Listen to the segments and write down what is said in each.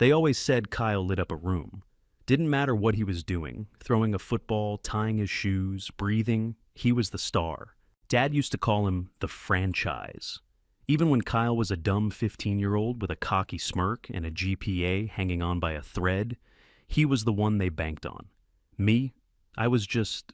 They always said Kyle lit up a room. Didn't matter what he was doing, throwing a football, tying his shoes, breathing, he was the star. Dad used to call him the franchise. Even when Kyle was a dumb 15-year-old with a cocky smirk and a GPA hanging on by a thread, he was the one they banked on. Me, I was just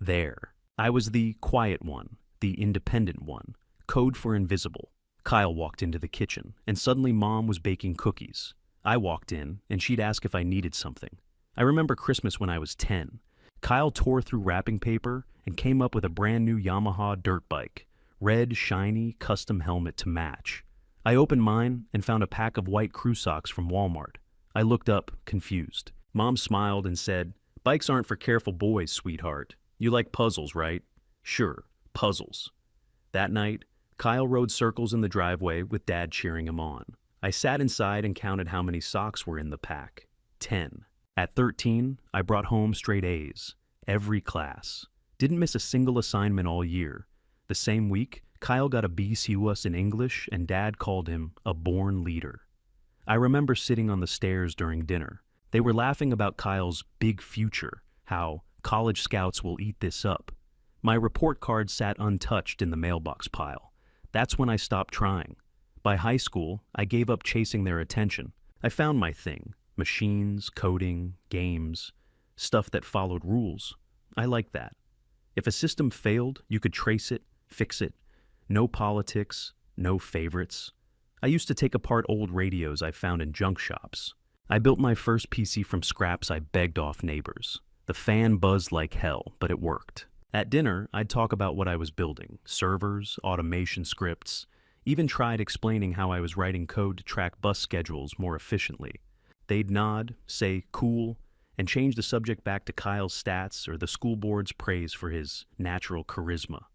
there. I was the quiet one, the independent one, code for invisible. Kyle walked into the kitchen, and suddenly Mom was baking cookies. I walked in, and she'd ask if I needed something. I remember Christmas when I was 10. Kyle tore through wrapping paper and came up with a brand new Yamaha dirt bike. Red, shiny, custom helmet to match. I opened mine and found a pack of white crew socks from Walmart. I looked up, confused. Mom smiled and said, "Bikes aren't for careful boys, sweetheart. You like puzzles, right?" "Sure, puzzles." That night, Kyle rode circles in the driveway with Dad cheering him on. I sat inside and counted how many socks were in the pack. 10. At 13, I brought home straight A's. Every class. Didn't miss a single assignment all year. The same week, Kyle got a B C++ in English and Dad called him a born leader. I remember sitting on the stairs during dinner. They were laughing about Kyle's big future, how college scouts will eat this up. My report card sat untouched in the mailbox pile. That's when I stopped trying. By high school, I gave up chasing their attention. I found my thing. Machines, coding, games, stuff that followed rules. I liked that. If a system failed, you could trace it, fix it. No politics, no favorites. I used to take apart old radios I found in junk shops. I built my first PC from scraps I begged off neighbors. The fan buzzed like hell, but it worked. At dinner, I'd talk about what I was building, servers, automation scripts, even tried explaining how I was writing code to track bus schedules more efficiently. They'd nod, say cool, and change the subject back to Kyle's stats or the school board's praise for his natural charisma.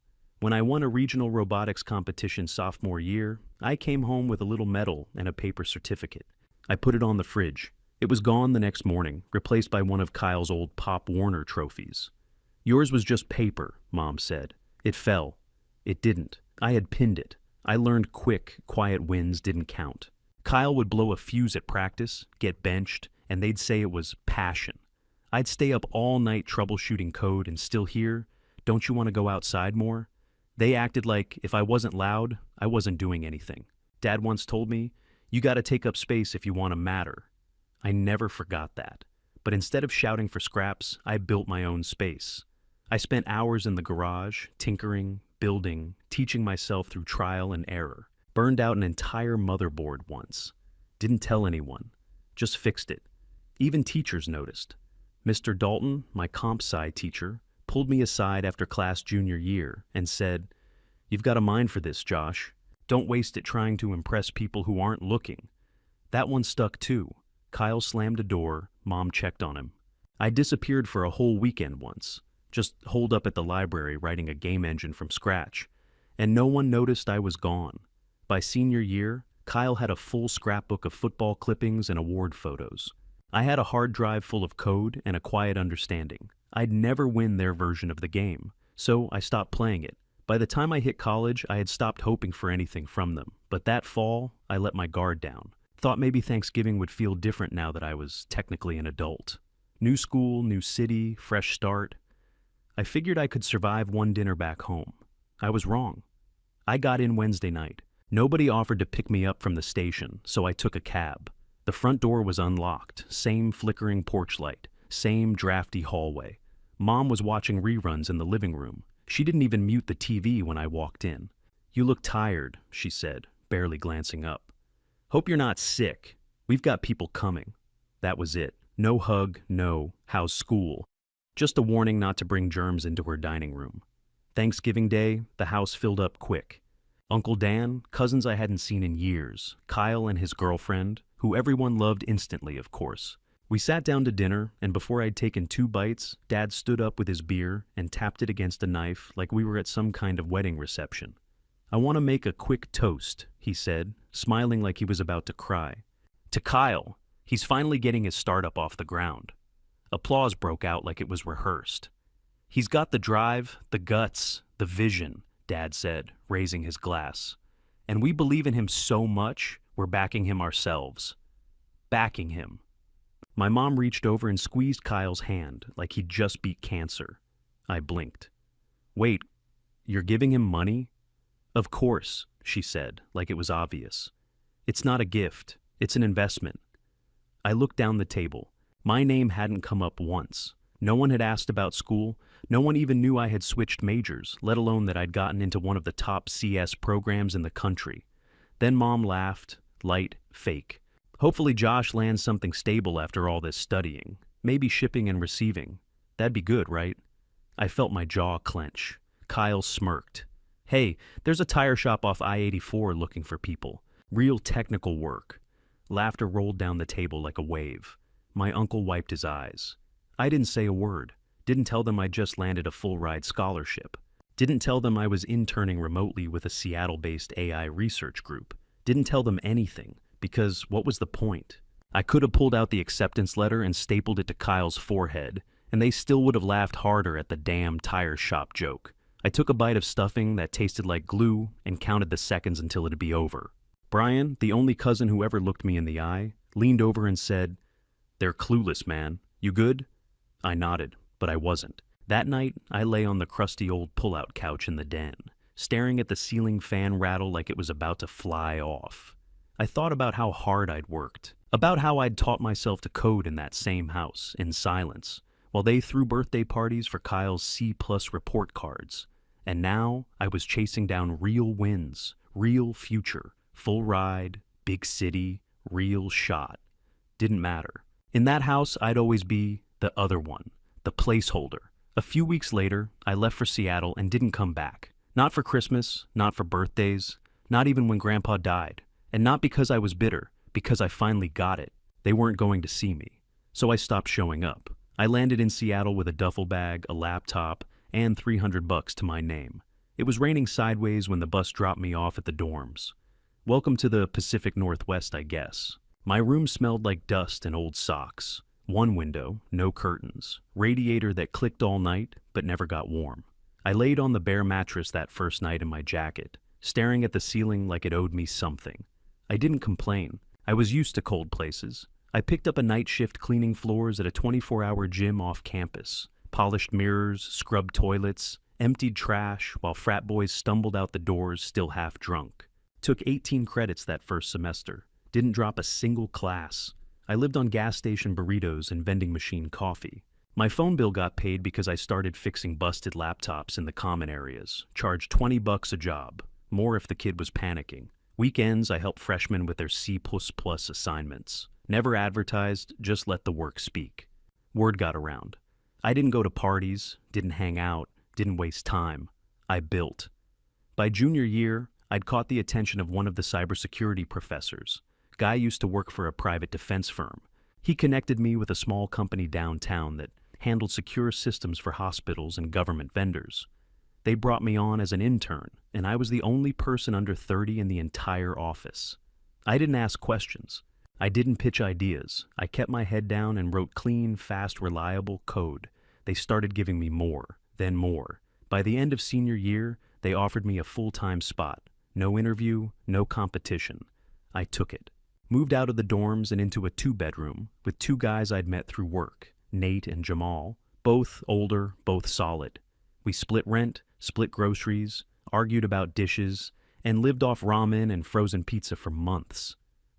When I won a regional robotics competition sophomore year, I came home with a little medal and a paper certificate. I put it on the fridge. It was gone the next morning, replaced by one of Kyle's old Pop Warner trophies. "Yours was just paper," Mom said. "It fell." It didn't. I had pinned it. I learned quick, quiet wins didn't count. Kyle would blow a fuse at practice, get benched, and they'd say it was passion. I'd stay up all night troubleshooting code and still hear, "Don't you want to go outside more?" They acted like if I wasn't loud, I wasn't doing anything. Dad once told me, "You gotta take up space if you want to matter." I never forgot that. But instead of shouting for scraps, I built my own space. I spent hours in the garage, tinkering, building, teaching myself through trial and error. Burned out an entire motherboard once. Didn't tell anyone. Just fixed it. Even teachers noticed. Mr. Dalton, my comp sci teacher, pulled me aside after class junior year and said, "You've got a mind for this, Josh. Don't waste it trying to impress people who aren't looking." That one stuck too. Kyle slammed a door, Mom checked on him. I disappeared for a whole weekend once. Just holed up at the library writing a game engine from scratch. And no one noticed I was gone. By senior year, Kyle had a full scrapbook of football clippings and award photos. I had a hard drive full of code and a quiet understanding. I'd never win their version of the game, so I stopped playing it. By the time I hit college, I had stopped hoping for anything from them. But that fall, I let my guard down. Thought maybe Thanksgiving would feel different now that I was technically an adult. New school, new city, fresh start. I figured I could survive one dinner back home. I was wrong. I got in Wednesday night. Nobody offered to pick me up from the station, so I took a cab. The front door was unlocked, same flickering porch light, same drafty hallway. Mom was watching reruns in the living room. She didn't even mute the TV when I walked in. "You look tired," she said, barely glancing up. "Hope you're not sick. We've got people coming." That was it. No hug, no, "How's school?" Just a warning not to bring germs into her dining room. Thanksgiving Day, the house filled up quick. Uncle Dan, cousins I hadn't seen in years, Kyle and his girlfriend, who everyone loved instantly, of course. We sat down to dinner, and before I'd taken 2 bites, Dad stood up with his beer and tapped it against a knife like we were at some kind of wedding reception. "I want to make a quick toast," he said, smiling like he was about to cry. "To Kyle. He's finally getting his startup off the ground." Applause broke out like it was rehearsed. "He's got the drive, the guts, the vision," Dad said, raising his glass. "And we believe in him so much, we're backing him ourselves." backing him. My mom reached over and squeezed Kyle's hand like he'd just beat cancer. I blinked. Wait, you're giving him money? Of course, she said, like it was obvious. It's not a gift, it's an investment. I looked down the table. My name hadn't come up once. No one had asked about school. No one even knew I had switched majors, let alone that I'd gotten into one of the top CS programs in the country. Then Mom laughed, light, fake. Hopefully Josh lands something stable after all this studying. Maybe shipping and receiving. That'd be good, right? I felt my jaw clench. Kyle smirked. Hey, there's a tire shop off I-84 looking for people. Real technical work. Laughter rolled down the table like a wave. My uncle wiped his eyes. I didn't say a word. Didn't tell them I'd just landed a full-ride scholarship. Didn't tell them I was interning remotely with a Seattle-based AI research group. Didn't tell them anything, because what was the point? I could have pulled out the acceptance letter and stapled it to Kyle's forehead, and they still would have laughed harder at the damn tire shop joke. I took a bite of stuffing that tasted like glue and counted the seconds until it'd be over. Brian, the only cousin who ever looked me in the eye, leaned over and said, "They're clueless, man. You good?" I nodded, but I wasn't. That night, I lay on the crusty old pull-out couch in the den, staring at the ceiling fan rattle like it was about to fly off. I thought about how hard I'd worked, about how I'd taught myself to code in that same house, in silence, while they threw birthday parties for Kyle's C+ report cards. And now, I was chasing down real wins, real future, full ride, big city, real shot. Didn't matter. In that house, I'd always be the other one, the placeholder. A few weeks later, I left for Seattle and didn't come back. Not for Christmas, not for birthdays, not even when Grandpa died. And not because I was bitter, because I finally got it. They weren't going to see me. So I stopped showing up. I landed in Seattle with a duffel bag, a laptop, and $300 to my name. It was raining sideways when the bus dropped me off at the dorms. Welcome to the Pacific Northwest, I guess. My room smelled like dust and old socks. One window, no curtains. Radiator that clicked all night, but never got warm. I laid on the bare mattress that first night in my jacket, staring at the ceiling like it owed me something. I didn't complain. I was used to cold places. I picked up a night shift cleaning floors at a 24-hour gym off campus, polished mirrors, scrubbed toilets, emptied trash while frat boys stumbled out the doors still half drunk. Took 18 credits that first semester. Didn't drop a single class. I lived on gas station burritos and vending machine coffee. My phone bill got paid because I started fixing busted laptops in the common areas. Charged $20 a job. More if the kid was panicking. Weekends, I helped freshmen with their C++ assignments. Never advertised, just let the work speak. Word got around. I didn't go to parties, didn't hang out, didn't waste time. I built. By junior year, I'd caught the attention of one of the cybersecurity professors. Guy used to work for a private defense firm. He connected me with a small company downtown that handled secure systems for hospitals and government vendors. They brought me on as an intern, and I was the only person under 30 in the entire office. I didn't ask questions. I didn't pitch ideas. I kept my head down and wrote clean, fast, reliable code. They started giving me more, then more. By the end of senior year, they offered me a full-time spot. No interview, no competition. I took it. Moved out of the dorms and into a 2-bedroom with 2 guys I'd met through work, Nate and Jamal, both older, both solid. We split rent, split groceries, argued about dishes, and lived off ramen and frozen pizza for months.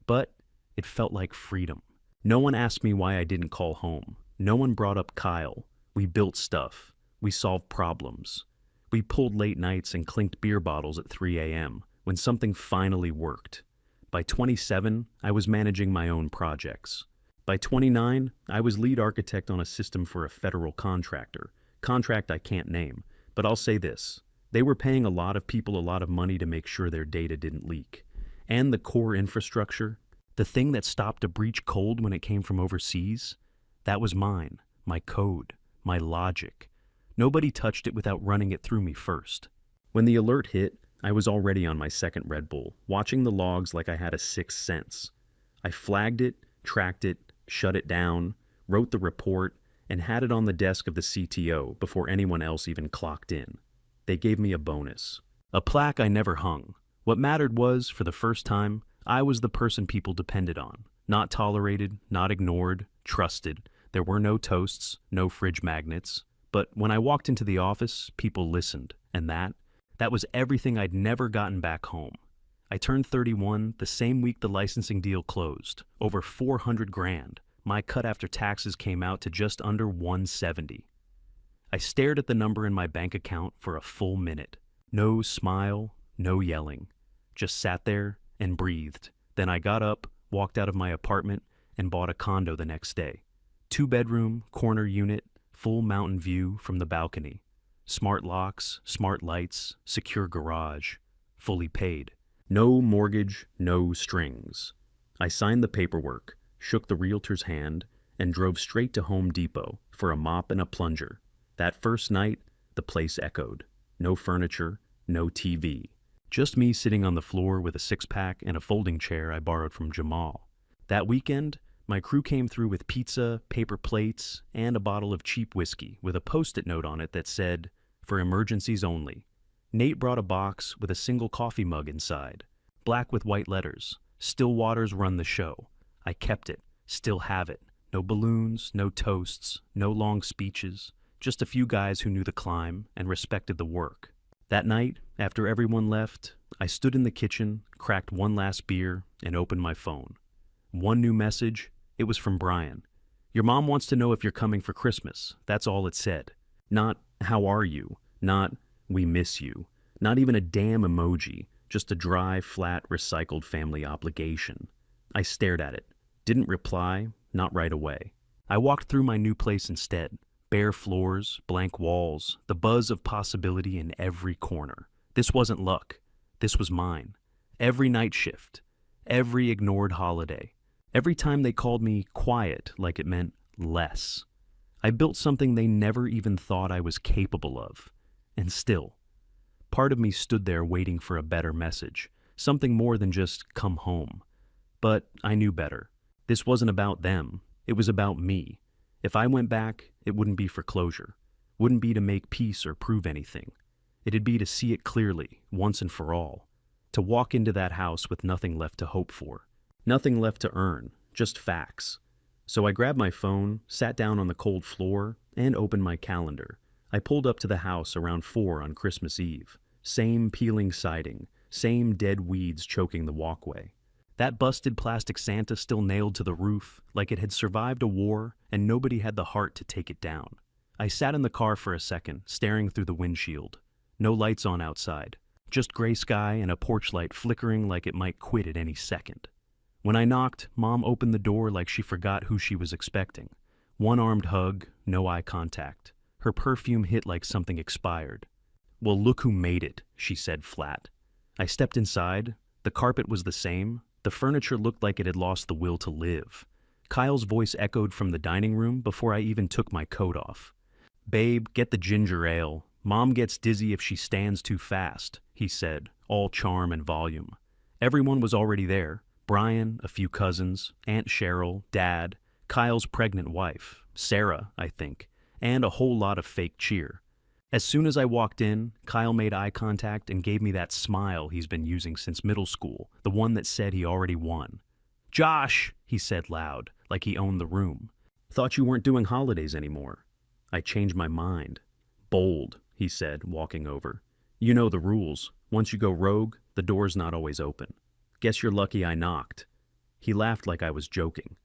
But it felt like freedom. No one asked me why I didn't call home. No one brought up Kyle. We built stuff. We solved problems. We pulled late nights and clinked beer bottles at 3 a.m. when something finally worked. By 27, I was managing my own projects. By 29, I was lead architect on a system for a federal contractor. Contract I can't name, but I'll say this. They were paying a lot of people a lot of money to make sure their data didn't leak. And the core infrastructure, the thing that stopped a breach cold when it came from overseas, that was mine, my code, my logic. Nobody touched it without running it through me first. When the alert hit, I was already on my second Red Bull, watching the logs like I had a sixth sense. I flagged it, tracked it, shut it down, wrote the report, and had it on the desk of the CTO before anyone else even clocked in. They gave me a bonus. A plaque I never hung. What mattered was, for the first time, I was the person people depended on. Not tolerated, not ignored, trusted. There were no toasts, no fridge magnets. But when I walked into the office, people listened, and that was everything I'd never gotten back home. I turned 31 the same week the licensing deal closed, over 400 grand. My cut after taxes came out to just under 170. I stared at the number in my bank account for a full minute. No smile, no yelling. Just sat there and breathed. Then I got up, walked out of my apartment, and bought a condo the next day. 2-bedroom, corner unit, full mountain view from the balcony. Smart locks, smart lights, secure garage. Fully paid. No mortgage, no strings. I signed the paperwork, shook the realtor's hand, and drove straight to Home Depot for a mop and a plunger. That first night, the place echoed. No furniture, no TV. Just me sitting on the floor with a six-pack and a folding chair I borrowed from Jamal. That weekend, my crew came through with pizza, paper plates, and a bottle of cheap whiskey with a Post-it note on it that said, "For emergencies only." Nate brought a box with a single coffee mug inside, black with white letters. "Still Waters run the show." I kept it, still have it. No balloons, no toasts, no long speeches, just a few guys who knew the climb and respected the work. That night, after everyone left, I stood in the kitchen, cracked one last beer, and opened my phone. One new message. It was from Brian. "Your mom wants to know if you're coming for Christmas." That's all it said. Not, "How are you?" Not, "We miss you." Not even a damn emoji. Just a dry, flat, recycled family obligation. I stared at it. Didn't reply, not right away. I walked through my new place instead. Bare floors, blank walls, the buzz of possibility in every corner. This wasn't luck. This was mine. Every night shift. Every ignored holiday. Every time they called me quiet like it meant less. I built something they never even thought I was capable of. And still, part of me stood there waiting for a better message. Something more than just "come home." But I knew better. This wasn't about them. It was about me. If I went back, it wouldn't be for closure. Wouldn't be to make peace or prove anything. It'd be to see it clearly, once and for all. To walk into that house with nothing left to hope for. Nothing left to earn, just facts. So I grabbed my phone, sat down on the cold floor, and opened my calendar. I pulled up to the house around 4 on Christmas Eve. Same peeling siding, same dead weeds choking the walkway. That busted plastic Santa still nailed to the roof, like it had survived a war and nobody had the heart to take it down. I sat in the car for a second, staring through the windshield. No lights on outside, just gray sky and a porch light flickering like it might quit at any second. When I knocked, Mom opened the door like she forgot who she was expecting. One-armed hug, no eye contact. Her perfume hit like something expired. "Well, look who made it," she said flat. I stepped inside. The carpet was the same. The furniture looked like it had lost the will to live. Kyle's voice echoed from the dining room before I even took my coat off. "Babe, get the ginger ale. Mom gets dizzy if she stands too fast," he said, all charm and volume. Everyone was already there. Brian, a few cousins, Aunt Cheryl, Dad, Kyle's pregnant wife, Sarah, I think, and a whole lot of fake cheer. As soon as I walked in, Kyle made eye contact and gave me that smile he's been using since middle school, the one that said he already won. "Josh," he said loud, like he owned the room. "Thought you weren't doing holidays anymore." I changed my mind. "Bold," he said, walking over. "You know the rules. Once you go rogue, the door's not always open. Guess you're lucky I knocked." He laughed like I was joking.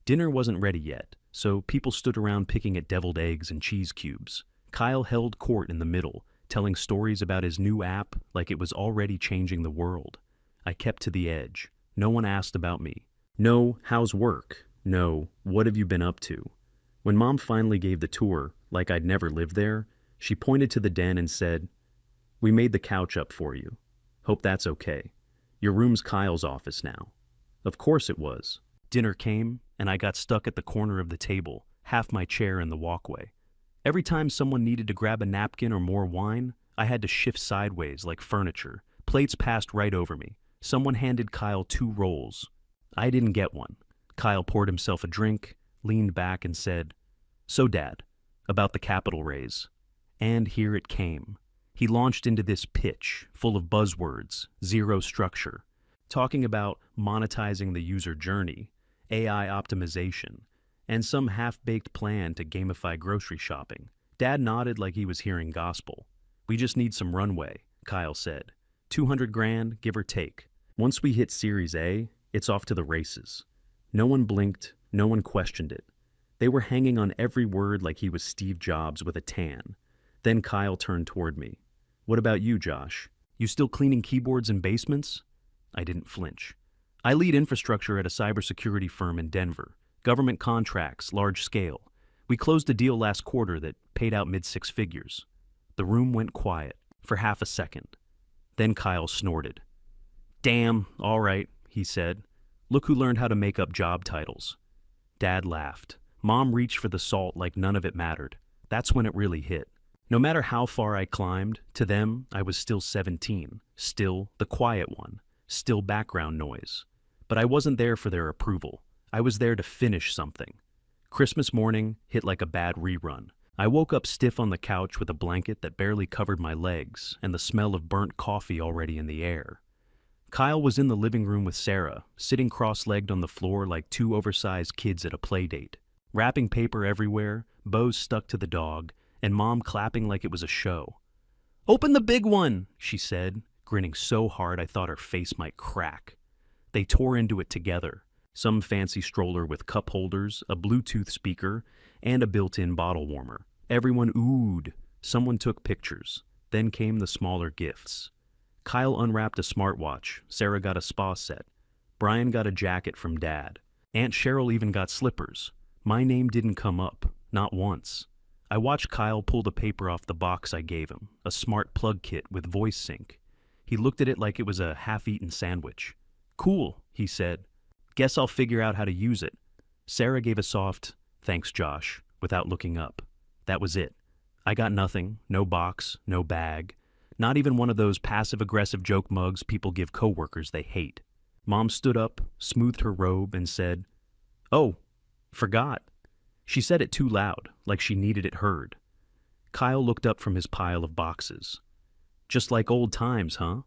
Dinner wasn't ready yet, so people stood around picking at deviled eggs and cheese cubes. Kyle held court in the middle, telling stories about his new app like it was already changing the world. I kept to the edge. No one asked about me. No, "How's work?" No, "What have you been up to?" When Mom finally gave the tour, like I'd never lived there, she pointed to the den and said, "We made the couch up for you. Hope that's okay. Your room's Kyle's office now." Of course it was. Dinner came, and I got stuck at the corner of the table, half my chair in the walkway. Every time someone needed to grab a napkin or more wine, I had to shift sideways like furniture. Plates passed right over me. Someone handed Kyle 2 rolls. I didn't get one. Kyle poured himself a drink, leaned back and said, "So, Dad, about the capital raise." And here it came. He launched into this pitch, full of buzzwords, zero structure. talking about monetizing the user journey, AI optimization, and some half-baked plan to gamify grocery shopping. Dad nodded like he was hearing gospel. We just need some runway, Kyle said. 200 grand, give or take. Once we hit Series A, it's off to the races. No one blinked, no one questioned it. They were hanging on every word like he was Steve Jobs with a tan. Then Kyle turned toward me. What about you, Josh? You still cleaning keyboards in basements? I didn't flinch. I lead infrastructure at a cybersecurity firm in Denver. Government contracts, large scale. We closed a deal last quarter that paid out mid-six figures. The room went quiet for half a second. Then Kyle snorted. Damn, all right, he said. Look who learned how to make up job titles. Dad laughed. Mom reached for the salt like none of it mattered. That's when it really hit. No matter how far I climbed, to them, I was still 17, still the quiet one, still background noise. But I wasn't there for their approval. I was there to finish something. Christmas morning hit like a bad rerun. I woke up stiff on the couch with a blanket that barely covered my legs and the smell of burnt coffee already in the air. Kyle was in the living room with Sarah, sitting cross-legged on the floor like two oversized kids at a play date. Wrapping paper everywhere, bows stuck to the dog, and Mom clapping like it was a show. Open the big one, she said, grinning so hard I thought her face might crack. They tore into it together. Some fancy stroller with cup holders, a Bluetooth speaker, and a built-in bottle warmer. Everyone oohed. Someone took pictures. Then came the smaller gifts. Kyle unwrapped a smartwatch. Sarah got a spa set. Brian got a jacket from Dad. Aunt Cheryl even got slippers. My name didn't come up, not once. I watched Kyle pull the paper off the box I gave him, a smart plug kit with voice sync. He looked at it like it was a half-eaten sandwich. Cool, he said. Guess I'll figure out how to use it. Sarah gave a soft, thanks, Josh, without looking up. That was it. I got nothing, no box, no bag, not even one of those passive-aggressive joke mugs people give coworkers they hate. Mom stood up, smoothed her robe, and said, "Oh, forgot." She said it too loud, like she needed it heard. Kyle looked up from his pile of boxes. Just like old times, huh?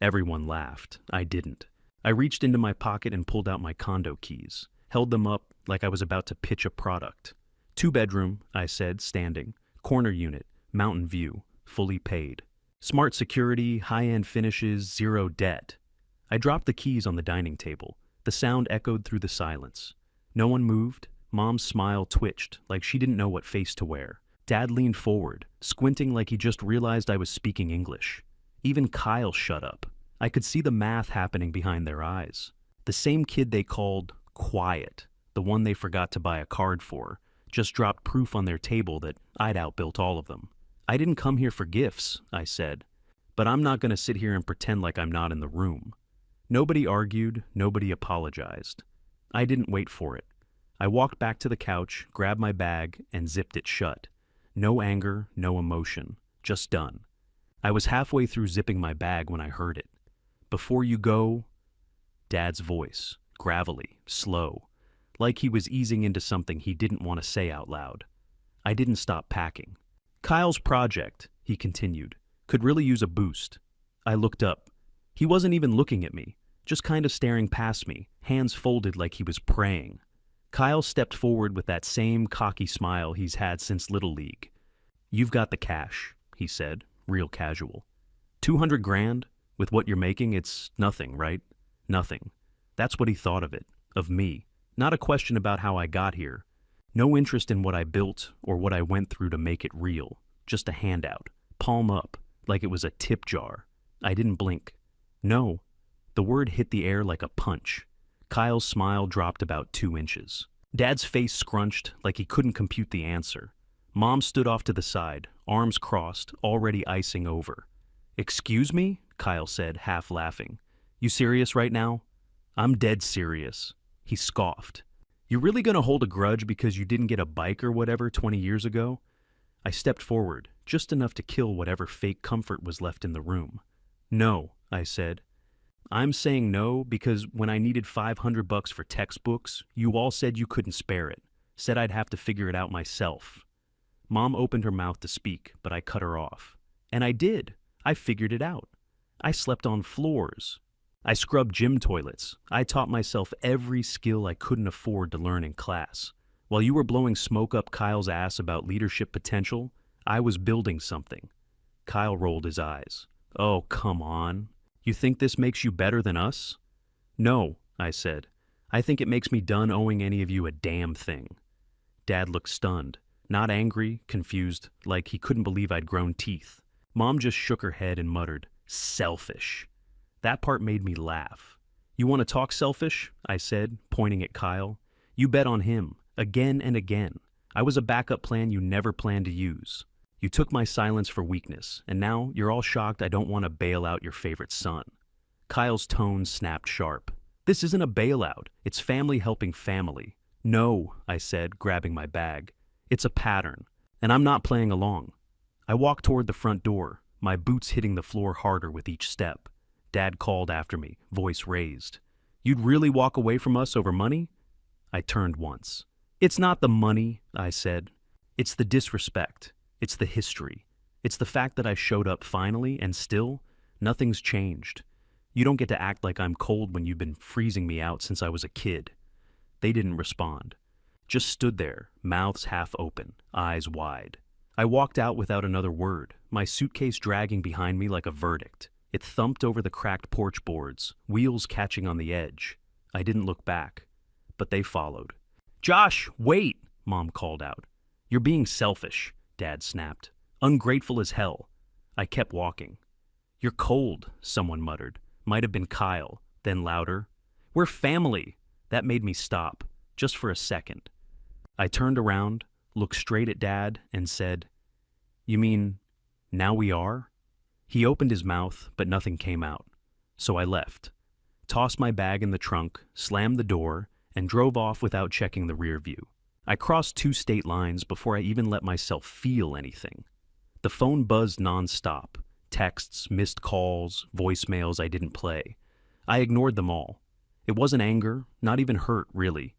Everyone laughed. I didn't. I reached into my pocket and pulled out my condo keys, held them up like I was about to pitch a product. 2-bedroom, I said, standing. Corner unit, mountain view, fully paid. Smart security, high-end finishes, zero debt. I dropped the keys on the dining table. The sound echoed through the silence. No one moved. Mom's smile twitched, like she didn't know what face to wear. Dad leaned forward, squinting like he just realized I was speaking English. Even Kyle shut up. I could see the math happening behind their eyes. The same kid they called quiet, the one they forgot to buy a card for, just dropped proof on their table that I'd outbuilt all of them. I didn't come here for gifts, I said, but I'm not going to sit here and pretend like I'm not in the room. Nobody argued, nobody apologized. I didn't wait for it. I walked back to the couch, grabbed my bag, and zipped it shut. No anger, no emotion, just done. I was halfway through zipping my bag when I heard it. Before you go, Dad's voice, gravelly, slow, like he was easing into something he didn't want to say out loud. I didn't stop packing. Kyle's project, he continued, could really use a boost. I looked up. He wasn't even looking at me, just kind of staring past me, hands folded like he was praying. Kyle stepped forward with that same cocky smile he's had since Little League. You've got the cash, he said, real casual. 200 grand? With what you're making, it's nothing, right? Nothing. That's what he thought of it, of me. Not a question about how I got here. No interest in what I built or what I went through to make it real. Just a handout. Palm up, like it was a tip jar. I didn't blink. No. The word hit the air like a punch. Kyle's smile dropped about 2 inches. Dad's face scrunched like he couldn't compute the answer. Mom stood off to the side, arms crossed, already icing over. Excuse me? Kyle said, half laughing. You serious right now? I'm dead serious. He scoffed. You really gonna hold a grudge because you didn't get a bike or whatever 20 years ago? I stepped forward, just enough to kill whatever fake comfort was left in the room. No, I said. I'm saying no because when I needed $500 for textbooks, you all said you couldn't spare it. Said I'd have to figure it out myself. Mom opened her mouth to speak, but I cut her off. And I did. I figured it out. I slept on floors. I scrubbed gym toilets. I taught myself every skill I couldn't afford to learn in class. While you were blowing smoke up Kyle's ass about leadership potential, I was building something. Kyle rolled his eyes. Oh, come on. You think this makes you better than us? No, I said. I think it makes me done owing any of you a damn thing. Dad looked stunned, not angry, confused, like he couldn't believe I'd grown teeth. Mom just shook her head and muttered, "Selfish." That part made me laugh. You want to talk selfish? I said, pointing at Kyle. You bet on him, again and again. I was a backup plan you never planned to use. You took my silence for weakness, and now you're all shocked I don't want to bail out your favorite son. Kyle's tone snapped sharp. This isn't a bailout. It's family helping family. No, I said, grabbing my bag. It's a pattern, and I'm not playing along. I walked toward the front door, my boots hitting the floor harder with each step. Dad called after me, voice raised. You'd really walk away from us over money? I turned once. It's not the money, I said. It's the disrespect. It's the history. It's the fact that I showed up finally and still, nothing's changed. You don't get to act like I'm cold when you've been freezing me out since I was a kid. They didn't respond. Just stood there, mouths half open, eyes wide. I walked out without another word, my suitcase dragging behind me like a verdict. It thumped over the cracked porch boards, wheels catching on the edge. I didn't look back, but they followed. Josh, wait, Mom called out. You're being selfish, Dad snapped. Ungrateful as hell. I kept walking. You're cold, someone muttered. Might have been Kyle, then louder. We're family. That made me stop, just for a second. I turned around, looked straight at Dad, and said, You mean, now we are? He opened his mouth, but nothing came out. So I left, tossed my bag in the trunk, slammed the door, and drove off without checking the rear view. I crossed 2 state lines before I even let myself feel anything. The phone buzzed nonstop. Texts, missed calls, voicemails I didn't play. I ignored them all. It wasn't anger, not even hurt, really.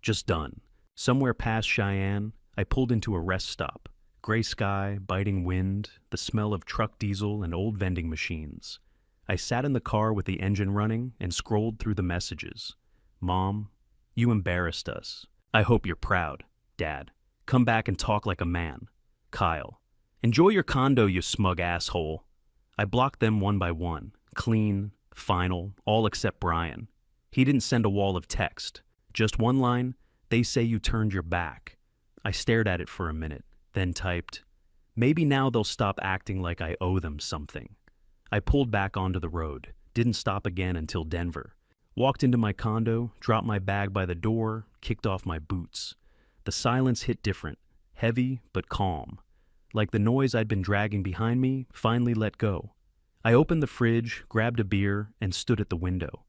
Just done. Somewhere past Cheyenne, I pulled into a rest stop. Gray sky, biting wind, the smell of truck diesel and old vending machines. I sat in the car with the engine running and scrolled through the messages. Mom, you embarrassed us. I hope you're proud. Dad, come back and talk like a man. Kyle, enjoy your condo, you smug asshole. I blocked them one by one, clean, final, all except Brian. He didn't send a wall of text. Just one line, they say you turned your back. I stared at it for a minute, then typed, maybe now they'll stop acting like I owe them something. I pulled back onto the road, didn't stop again until Denver. Walked into my condo, dropped my bag by the door, kicked off my boots. The silence hit different, heavy but calm. Like the noise I'd been dragging behind me finally let go. I opened the fridge, grabbed a beer, and stood at the window.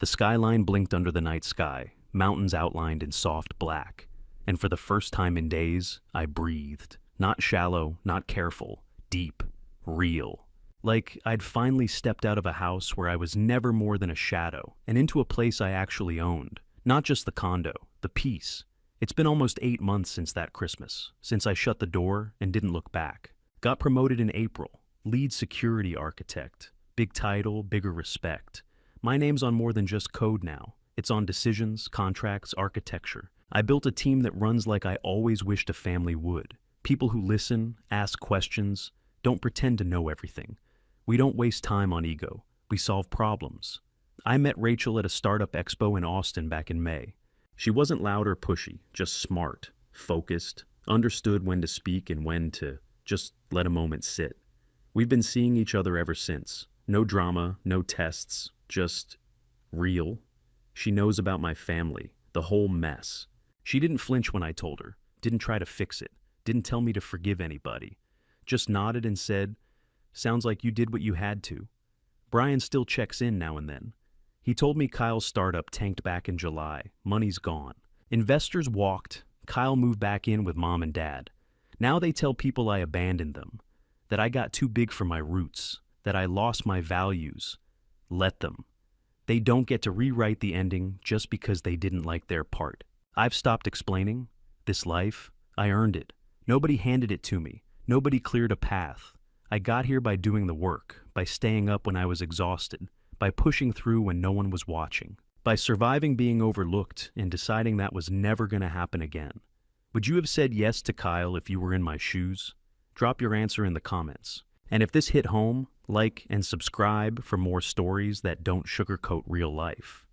The skyline blinked under the night sky, mountains outlined in soft black. And for the first time in days, I breathed. Not shallow, not careful, deep, real. Like I'd finally stepped out of a house where I was never more than a shadow and into a place I actually owned. Not just the condo, the peace. It's been almost 8 months since that Christmas, since I shut the door and didn't look back. Got promoted in April, lead security architect. Big title, bigger respect. My name's on more than just code now. It's on decisions, contracts, architecture. I built a team that runs like I always wished a family would. People who listen, ask questions, don't pretend to know everything. We don't waste time on ego. We solve problems. I met Rachel at a startup expo in Austin back in May. She wasn't loud or pushy, just smart, focused, understood when to speak and when to just let a moment sit. We've been seeing each other ever since. No drama, no tests, just real. She knows about my family, the whole mess. She didn't flinch when I told her, didn't try to fix it, didn't tell me to forgive anybody. Just nodded and said, sounds like you did what you had to. Brian still checks in now and then. He told me Kyle's startup tanked back in July. Money's gone. Investors walked. Kyle moved back in with Mom and Dad. Now they tell people I abandoned them, that I got too big for my roots, that I lost my values. Let them. They don't get to rewrite the ending just because they didn't like their part. I've stopped explaining. This life, I earned it. Nobody handed it to me. Nobody cleared a path. I got here by doing the work, by staying up when I was exhausted, by pushing through when no one was watching, by surviving being overlooked and deciding that was never going to happen again. Would you have said yes to Kyle if you were in my shoes? Drop your answer in the comments. And if this hit home, like and subscribe for more stories that don't sugarcoat real life.